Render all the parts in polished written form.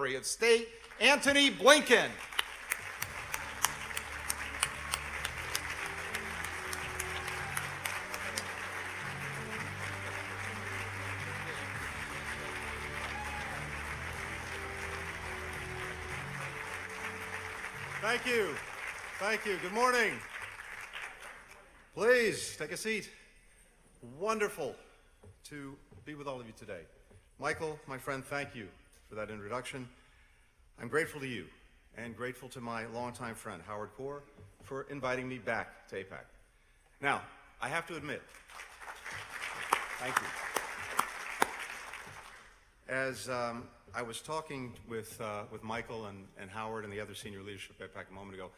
Secretary of State, Antony Blinken. Thank you. Thank you. Good morning. Please take a seat. Wonderful to be with all of you today. Michael, my friend, thank you for that introduction. I'm grateful to you and grateful to my longtime friend, Howard Kaur, for inviting me back to AIPAC. Now, I have to admit, thank you. As I was talking with Michael and Howard and the other senior leadership at AIPAC a moment ago,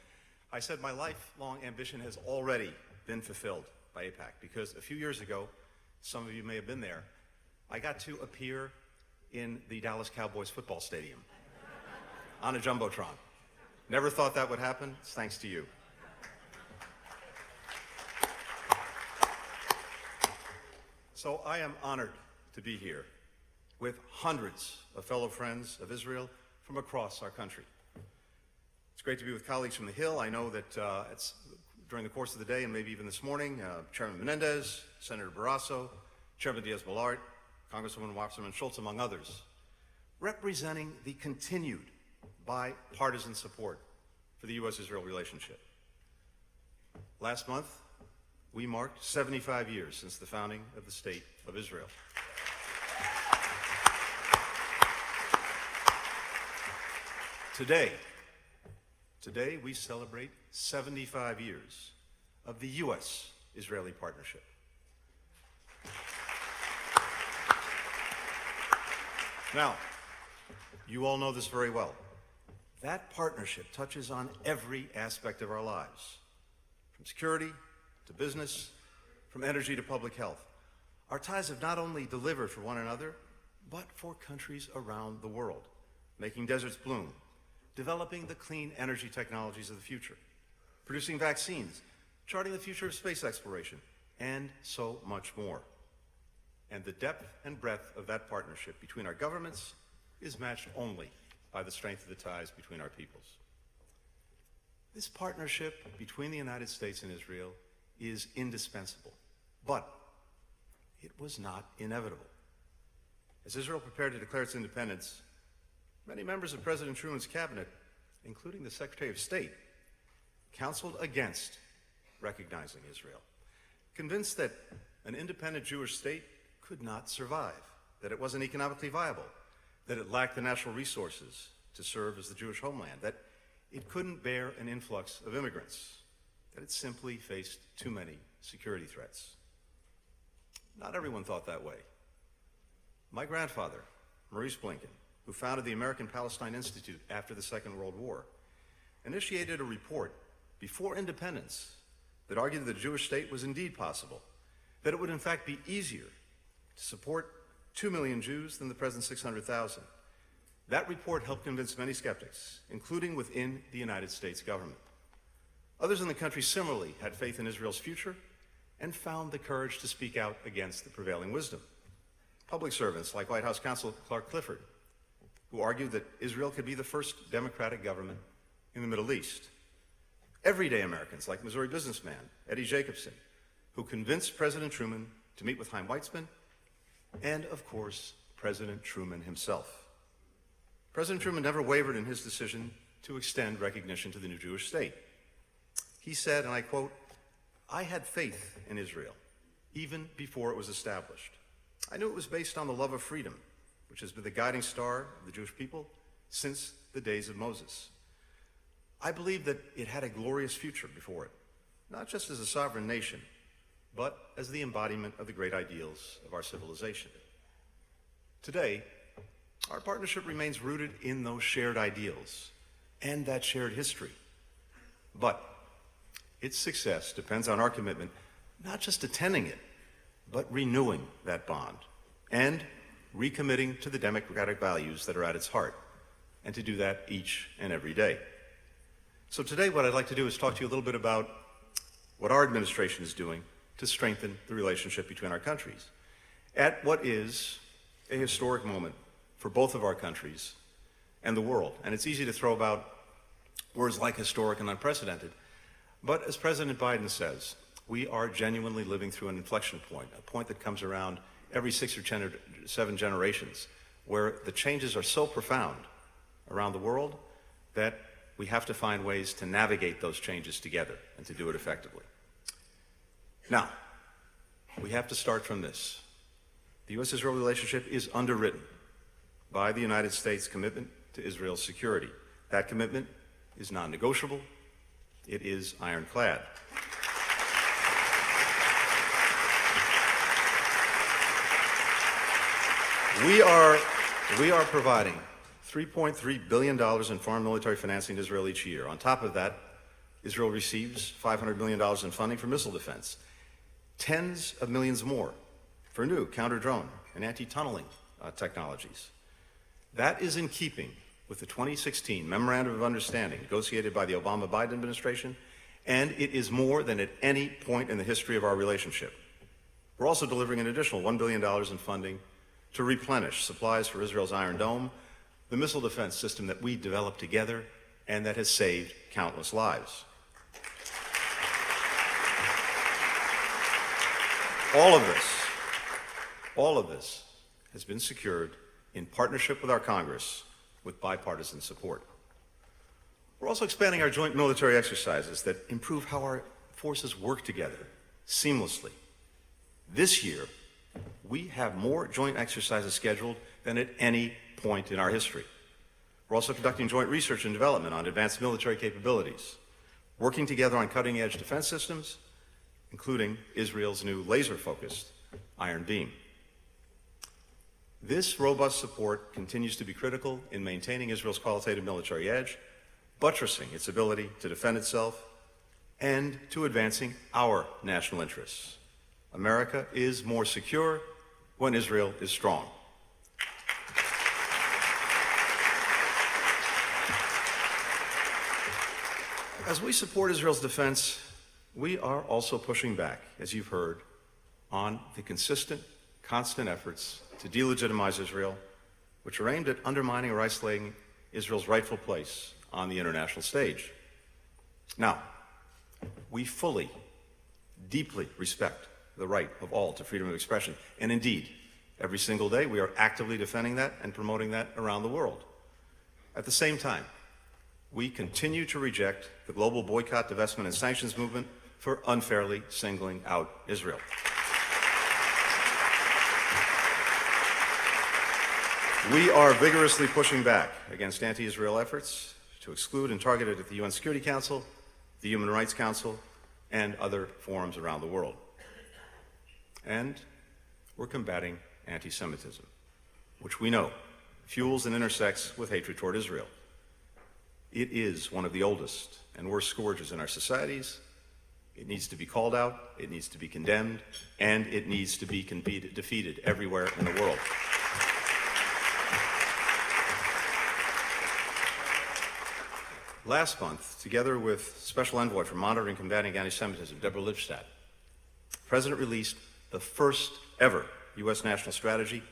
I said my lifelong ambition has already been fulfilled by AIPAC because a few years ago, some of you may have been there, I got to appear in the Dallas Cowboys football stadium on a Jumbotron. Never thought that would happen. It's thanks to you. So I am honored to be here with hundreds of fellow friends of Israel from across our country. It's great to be with colleagues from the Hill. I know that it's during the course of the day and maybe even this morning, Chairman Menendez, Senator Barrasso, Chairman Diaz-Balart, Congresswoman Wasserman Schultz, among others, representing the continued bipartisan support for the U.S.-Israel relationship. Last month, we marked 75 years since the founding of the State of Israel. Today we celebrate 75 years of the U.S.-Israeli partnership. Now, you all know this very well. That partnership touches on every aspect of our lives, from security to business, from energy to public health. Our ties have not only delivered for one another, but for countries around the world, making deserts bloom, developing the clean energy technologies of the future, producing vaccines, charting the future of space exploration, and so much more. And the depth and breadth of that partnership between our governments is matched only by the strength of the ties between our peoples. This partnership between the United States and Israel is indispensable, but it was not inevitable. As Israel prepared to declare its independence, many members of President Truman's cabinet, including the Secretary of State, counseled against recognizing Israel, convinced that an independent Jewish state could not survive, that it wasn't economically viable, that it lacked the natural resources to serve as the Jewish homeland, that it couldn't bear an influx of immigrants, that it simply faced too many security threats. Not everyone thought that way. My grandfather, Maurice Blinken, who founded the American Palestine Institute after the Second World War, initiated a report before independence that argued that the Jewish state was indeed possible, that it would in fact be easier to support 2 million Jews than the present 600,000. That report helped convince many skeptics, including within the United States government. Others in the country similarly had faith in Israel's future and found the courage to speak out against the prevailing wisdom. Public servants like White House counsel Clark Clifford, who argued that Israel could be the first democratic government in the Middle East. Everyday Americans like Missouri businessman Eddie Jacobson, who convinced President Truman to meet with Chaim Weizmann, and of course, President Truman himself. President Truman never wavered in his decision to extend recognition to the new Jewish state. He said, and I quote, "I had faith in Israel, even before it was established. I knew it was based on the love of freedom, which has been the guiding star of the Jewish people since the days of Moses. I believed that it had a glorious future before it, not just as a sovereign nation, but as the embodiment of the great ideals of our civilization." Today, our partnership remains rooted in those shared ideals and that shared history. But its success depends on our commitment not just attending it, but renewing that bond and recommitting to the democratic values that are at its heart, and to do that each and every day. So today what I'd like to do is talk to you a little bit about what our administration is doing to strengthen the relationship between our countries at what is a historic moment for both of our countries and the world. And it's easy to throw about words like historic and unprecedented. But as President Biden says, we are genuinely living through an inflection point, a point that comes around every 6 or 7 generations, where the changes are so profound around the world that we have to find ways to navigate those changes together and to do it effectively. Now, we have to start from this. The U.S.-Israel relationship is underwritten by the United States' commitment to Israel's security. That commitment is non-negotiable. It is ironclad. We are providing $3.3 billion in foreign military financing to Israel each year. On top of that, Israel receives $500 million in funding for missile defense, tens of millions more for new counter-drone and anti-tunneling technologies. That is in keeping with the 2016 Memorandum of Understanding negotiated by the Obama-Biden administration, and it is more than at any point in the history of our relationship. We're also delivering an additional $1 billion in funding to replenish supplies for Israel's Iron Dome, the missile defense system that we developed together and that has saved countless lives. All of this has been secured in partnership with our Congress with bipartisan support. We're also expanding our joint military exercises that improve how our forces work together seamlessly. This year, we have more joint exercises scheduled than at any point in our history. We're also conducting joint research and development on advanced military capabilities, working together on cutting-edge defense systems, including Israel's new laser-focused Iron Beam. This robust support continues to be critical in maintaining Israel's qualitative military edge, buttressing its ability to defend itself, and to advancing our national interests. America is more secure when Israel is strong. As we support Israel's defense, we are also pushing back, as you've heard, on the consistent, constant efforts to delegitimize Israel, which are aimed at undermining or isolating Israel's rightful place on the international stage. Now, we fully, deeply respect the right of all to freedom of expression, and indeed, every single day we are actively defending that and promoting that around the world. At the same time, we continue to reject the global boycott, divestment, and sanctions movement for unfairly singling out Israel. We are vigorously pushing back against anti-Israel efforts to exclude and target it at the UN Security Council, the Human Rights Council, and other forums around the world. And we're combating anti-Semitism, which we know fuels and intersects with hatred toward Israel. It is one of the oldest and worst scourges in our societies. It needs to be called out, it needs to be condemned, and it needs to be defeated everywhere in the world. Last month, together with Special Envoy for Monitoring and Combating Anti-Semitism, Deborah Lipstadt, the President released the first ever U.S. national strategy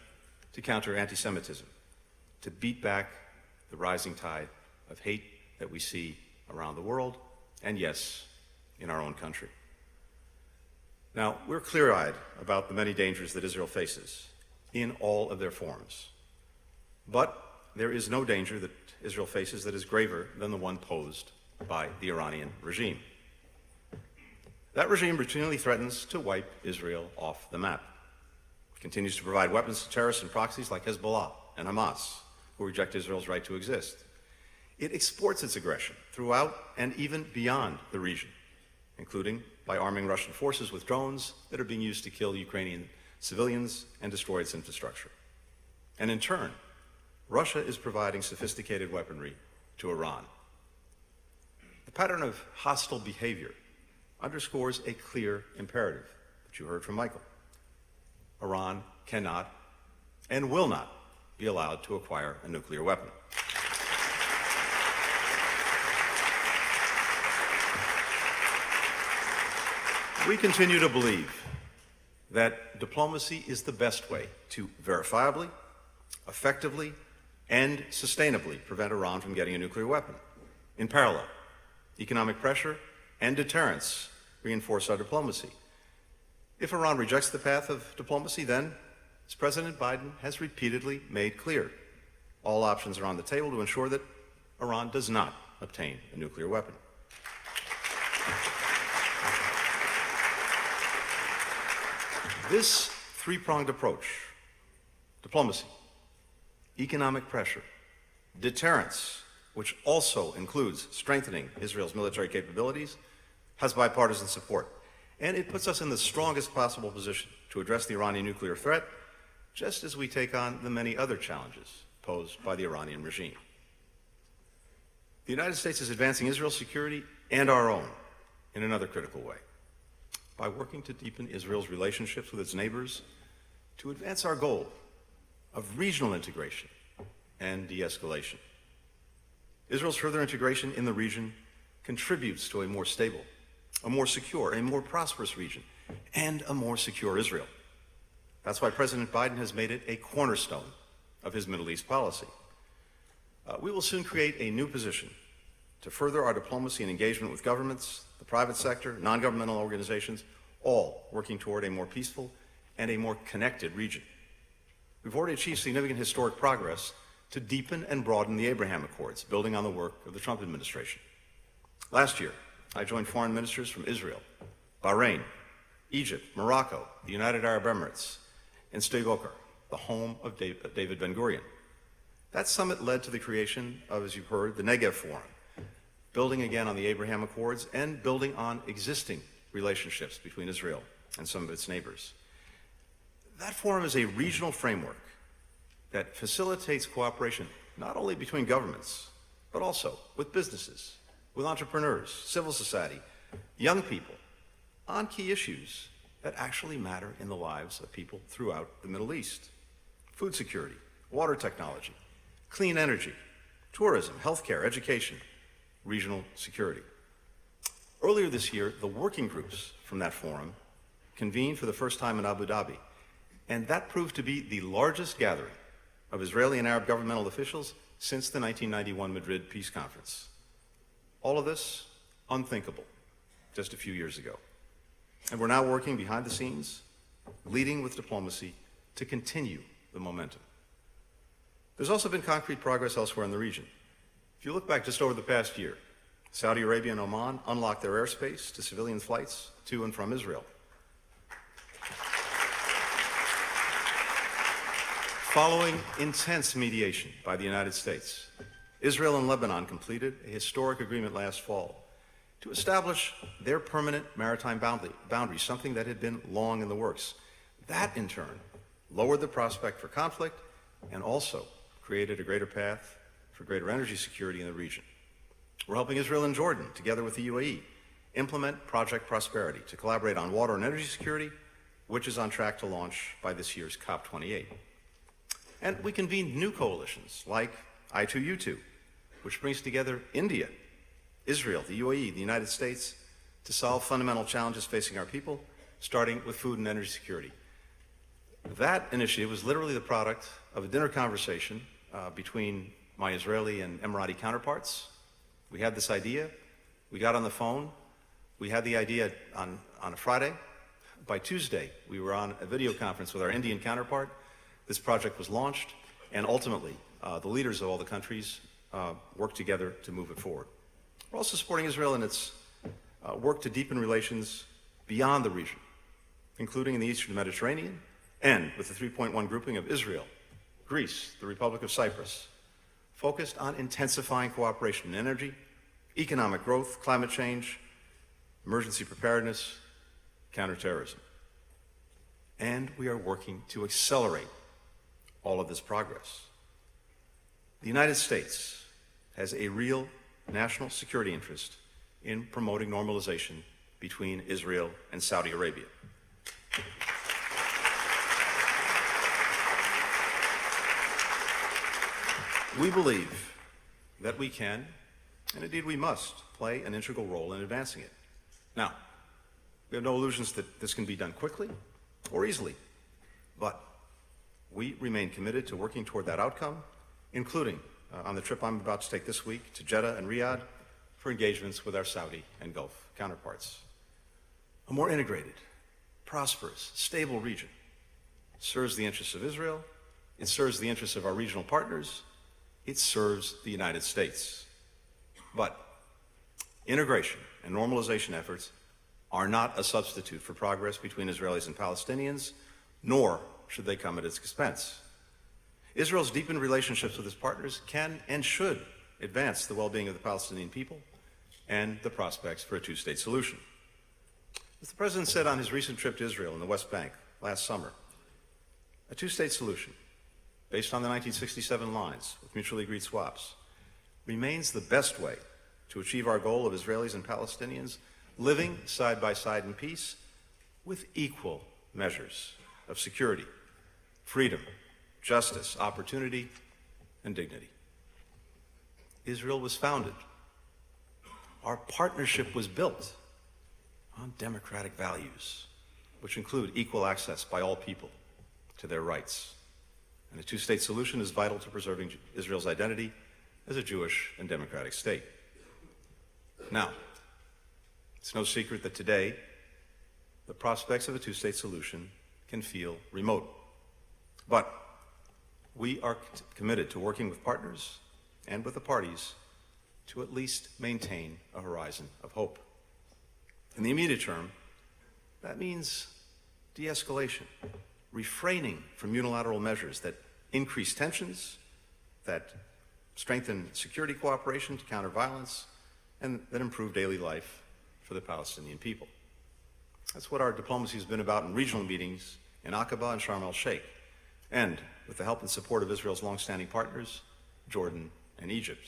to counter anti-Semitism, to beat back the rising tide of hate that we see around the world, and yes, in our own country. Now, we're clear-eyed about the many dangers that Israel faces in all of their forms. But there is no danger that Israel faces that is graver than the one posed by the Iranian regime. That regime routinely threatens to wipe Israel off the map. It continues to provide weapons to terrorists and proxies like Hezbollah and Hamas, who reject Israel's right to exist. It exports its aggression throughout and even beyond the region, including by arming Russian forces with drones that are being used to kill Ukrainian civilians and destroy its infrastructure. And in turn, Russia is providing sophisticated weaponry to Iran. The pattern of hostile behavior underscores a clear imperative that you heard from Michael. Iran cannot and will not be allowed to acquire a nuclear weapon. We continue to believe that diplomacy is the best way to verifiably, effectively, and sustainably prevent Iran from getting a nuclear weapon. In parallel, economic pressure and deterrence reinforce our diplomacy. If Iran rejects the path of diplomacy, then, as President Biden has repeatedly made clear, all options are on the table to ensure that Iran does not obtain a nuclear weapon. This three-pronged approach, diplomacy, economic pressure, deterrence, which also includes strengthening Israel's military capabilities, has bipartisan support. And it puts us in the strongest possible position to address the Iranian nuclear threat, just as we take on the many other challenges posed by the Iranian regime. The United States is advancing Israel's security and our own in another critical way, by working to deepen Israel's relationships with its neighbors, to advance our goal of regional integration and de-escalation. Israel's further integration in the region contributes to a more stable, a more secure, a more prosperous region, and a more secure Israel. That's why President Biden has made it a cornerstone of his Middle East policy. We will soon create a new position to further our diplomacy and engagement with governments, the private sector, non-governmental organizations, all working toward a more peaceful and a more connected region. We've already achieved significant historic progress to deepen and broaden the Abraham Accords, building on the work of the Trump administration. Last year, I joined foreign ministers from Israel, Bahrain, Egypt, Morocco, the United Arab Emirates, and Sde-Boker, the home of David Ben-Gurion. That summit led to the creation of, as you've heard, the Negev Forum, building again on the Abraham Accords and building on existing relationships between Israel and some of its neighbors. That forum is a regional framework that facilitates cooperation not only between governments, but also with businesses, with entrepreneurs, civil society, young people, on key issues that actually matter in the lives of people throughout the Middle East. Food security, water technology, clean energy, tourism, healthcare, education, regional security. Earlier this year, the working groups from that forum convened for the first time in Abu Dhabi, and that proved to be the largest gathering of Israeli and Arab governmental officials since the 1991 Madrid Peace Conference. All of this, unthinkable just a few years ago. And we're now working behind the scenes, leading with diplomacy to continue the momentum. There's also been concrete progress elsewhere in the region. If you look back just over the past year, Saudi Arabia and Oman unlocked their airspace to civilian flights to and from Israel. Following intense mediation by the United States, Israel and Lebanon completed a historic agreement last fall to establish their permanent maritime boundary, something that had been long in the works. That, in turn, lowered the prospect for conflict and also created a greater path for greater energy security in the region. We're helping Israel and Jordan, together with the UAE, implement Project Prosperity to collaborate on water and energy security, which is on track to launch by this year's COP28. And we convened new coalitions like I2U2, which brings together India, Israel, the UAE, the United States, to solve fundamental challenges facing our people, starting with food and energy security. That initiative was literally the product of a dinner conversation between my Israeli and Emirati counterparts. We had this idea, we got on the phone, we had the idea on a Friday. By Tuesday, we were on a video conference with our Indian counterpart. This project was launched, and ultimately, the leaders of all the countries worked together to move it forward. We're also supporting Israel in its work to deepen relations beyond the region, including in the Eastern Mediterranean, and with the 3.1 grouping of Israel, Greece, the Republic of Cyprus, focused on intensifying cooperation in energy, economic growth, climate change, emergency preparedness, counterterrorism. And we are working to accelerate all of this progress. The United States has a real national security interest in promoting normalization between Israel and Saudi Arabia. We believe that we can, and indeed we must, play an integral role in advancing it. Now, we have no illusions that this can be done quickly or easily, but we remain committed to working toward that outcome including on the trip I'm about to take this week to Jeddah and Riyadh for engagements with our Saudi and Gulf counterparts. A more integrated, prosperous, stable region serves the interests of Israel, it serves the interests of our regional partners, it serves the United States. But integration and normalization efforts are not a substitute for progress between Israelis and Palestinians, nor should they come at its expense. Israel's deepened relationships with its partners can and should advance the well-being of the Palestinian people and the prospects for a two-state solution. As the President said on his recent trip to Israel and the West Bank last summer, a two-state solution based on the 1967 lines with mutually agreed swaps remains the best way to achieve our goal of Israelis and Palestinians living side by side in peace with equal measures of security, freedom, justice, opportunity, and dignity. Israel was founded. Our partnership was built on democratic values, which include equal access by all people to their rights. And a two-state solution is vital to preserving Israel's identity as a Jewish and democratic state. Now, it's no secret that today, the prospects of a two-state solution can feel remote. But we are committed to working with partners and with the parties to at least maintain a horizon of hope. In the immediate term, that means de-escalation, refraining from unilateral measures that increase tensions, that strengthen security cooperation to counter violence, and that improve daily life for the Palestinian people. That's what our diplomacy has been about in regional meetings in Aqaba and Sharm el-Sheikh, and with the help and support of Israel's longstanding partners, Jordan and Egypt.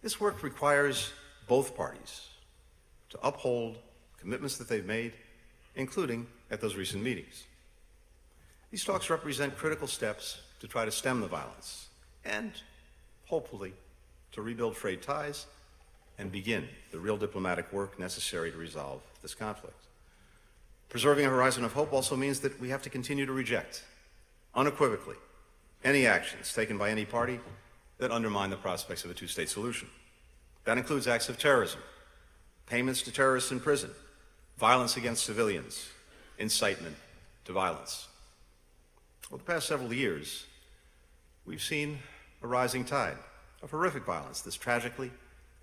This work requires both parties to uphold commitments that they've made, including at those recent meetings. These talks represent critical steps to try to stem the violence and, hopefully, to rebuild frayed ties and begin the real diplomatic work necessary to resolve this conflict. Preserving a horizon of hope also means that we have to continue to reject, unequivocally, any actions taken by any party that undermine the prospects of a two-state solution. That includes acts of terrorism, payments to terrorists in prison, violence against civilians, incitement to violence. Over the past several years, we've seen a rising tide of horrific violence that's tragically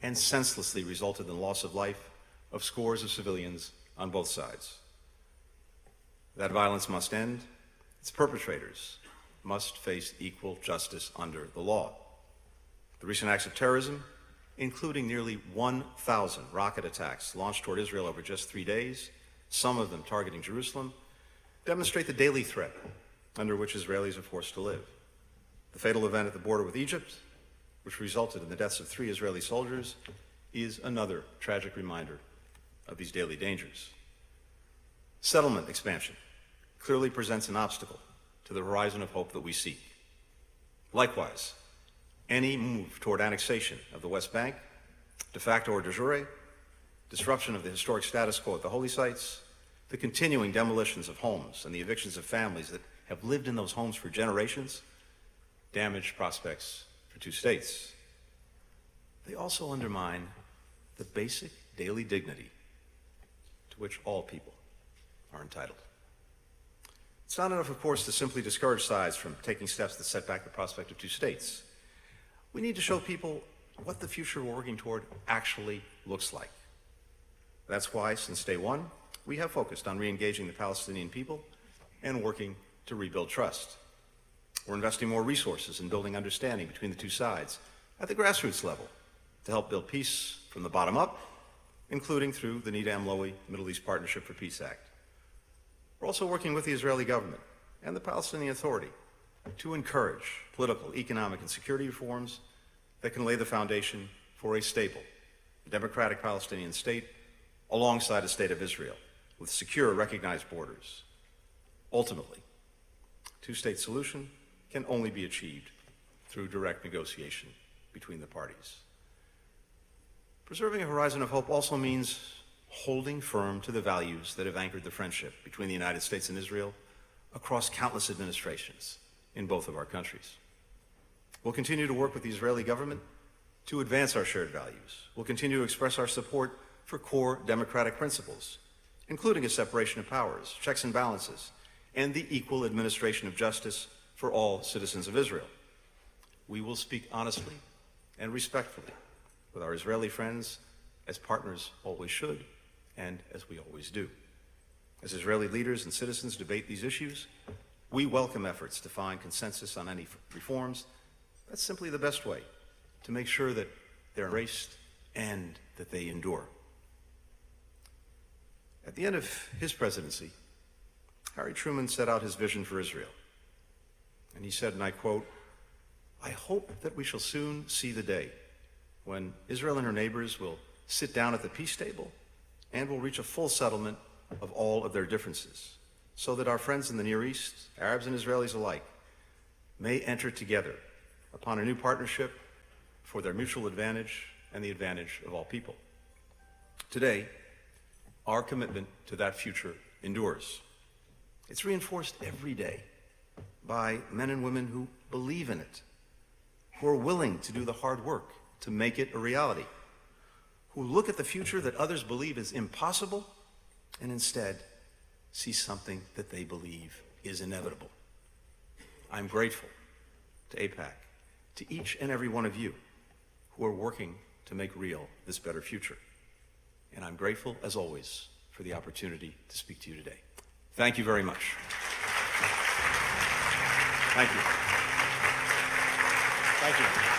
and senselessly resulted in the loss of life of scores of civilians on both sides. That violence must end. Its perpetrators must face equal justice under the law. The recent acts of terrorism, including nearly 1,000 rocket attacks launched toward Israel over just 3 days, some of them targeting Jerusalem, demonstrate the daily threat under which Israelis are forced to live. The fatal event at the border with Egypt, which resulted in the deaths of 3 Israeli soldiers, is another tragic reminder of these daily dangers. Settlement expansion clearly presents an obstacle to the horizon of hope that we seek. Likewise, any move toward annexation of the West Bank, de facto or de jure, disruption of the historic status quo at the holy sites, the continuing demolitions of homes and the evictions of families that have lived in those homes for generations, damage prospects for two states. They also undermine the basic daily dignity to which all people are entitled. It's not enough, of course, to simply discourage sides from taking steps that set back the prospect of two states. We need to show people what the future we're working toward actually looks like. That's why, since day one, we have focused on re-engaging the Palestinian people and working to rebuild trust. We're investing more resources in building understanding between the two sides at the grassroots level to help build peace from the bottom up, including through the Nida Amlowi Middle East Partnership for Peace Act. We're also working with the Israeli government and the Palestinian Authority to encourage political, economic, and security reforms that can lay the foundation for a stable, democratic Palestinian state alongside a state of Israel with secure, recognized borders. Ultimately, a two-state solution can only be achieved through direct negotiation between the parties. Preserving a horizon of hope also means holding firm to the values that have anchored the friendship between the United States and Israel across countless administrations in both of our countries. We'll continue to work with the Israeli government to advance our shared values. We'll continue to express our support for core democratic principles, including a separation of powers, checks and balances, and the equal administration of justice for all citizens of Israel. We will speak honestly and respectfully with our Israeli friends, as partners always should, and as we always do. As Israeli leaders and citizens debate these issues, we welcome efforts to find consensus on any reforms. That's simply the best way to make sure that they're embraced and that they endure. At the end of his presidency, Harry Truman set out his vision for Israel. And he said, and I quote, "I hope that we shall soon see the day when Israel and her neighbors will sit down at the peace table and will reach a full settlement of all of their differences, so that our friends in the Near East, Arabs and Israelis alike, may enter together upon a new partnership for their mutual advantage and the advantage of all people." Today, our commitment to that future endures. It's reinforced every day by men and women who believe in it, who are willing to do the hard work to make it a reality, who look at the future that others believe is impossible and instead see something that they believe is inevitable. I'm grateful to AIPAC, to each and every one of you who are working to make real this better future. And I'm grateful, as always, for the opportunity to speak to you today. Thank you very much. Thank you. Thank you.